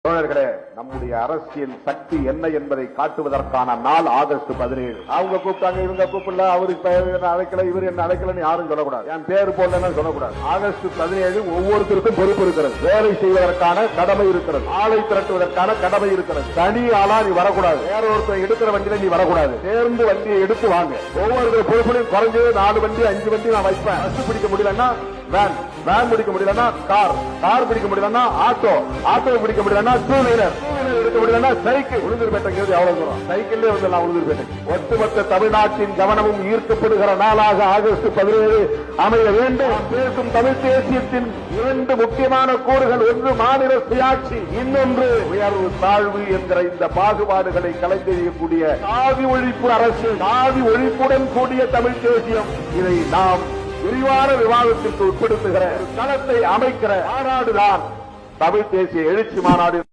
தோழர்களே, நம்முடைய அரசியல் சக்தி என்ன என்பதை காட்டுவதற்கான நாள் ஆகஸ்ட் 17. அவங்க கூப்பிட்டாங்க, இவங்க கூப்பிடல, அவருக்கு அழைக்கல, இவர் என்ன அழைக்கலன்னு யாரும் சொல்லக்கூடாது. என் பேர் போடலன்னு சொல்லக்கூடாது. ஆகஸ்ட் 17 ஒவ்வொருத்தருக்கும் பொறுப்பு இருக்கிறது. வேலை செய்வதற்கான கடமை இருக்கிறது. ஆளை திரட்டுவதற்கான கடமை இருக்கிறது. தனி ஆளா நீ வரக்கூடாது. வேற ஒருத்தர் எடுக்கிற வண்டியில நீ வரக்கூடாது. சேர்ந்து வண்டியை எடுத்து வாங்க. ஒவ்வொரு பொறுப்புலையும் குறைஞ்சது 4 வண்டி 5 வண்டி நான் வைப்பேன். பஸ் பிடிக்க முடியலன்னா வேன் பிடிக்க முடியலன்னா கார் பிடிக்க முடியலன்னா ஆட்டோ பிடிக்க முடியலன்னா டூ வீலர் எடுக்க முடியலன்னா சைக்கிள். உளுந்தூர்பேட்டைங்கிறது எவ்வளவு தூரம்? சைக்கிள்லேயே வந்து உளுந்தூர்பேட்டை. ஒட்டுமொத்த தமிழ்நாட்டின் கவனமும் ஈர்க்கப்படுகிற நாளாக ஆகஸ்ட் 17 அமைய வேண்டும். பேசும் தமிழ் தேசியத்தின் 2 முக்கியமான கூறுகள், ஒன்று மாநில சுயாட்சி, இன்னொன்று உயர்வு தாழ்வு என்கிற இந்த பாகுபாடுகளை கலைந்தெறியக்கூடிய சாதி ஒழிப்பு அரசு, சாதி ஒழிப்புடன் கூடிய தமிழ் தேசியம். இதை நாம் விரிவான விவாதத்திற்கு உட்படுத்துகிற களத்தை அமைக்கிற மாநாடுதான் தமிழ் தேசிய எழுச்சி மாநாடு.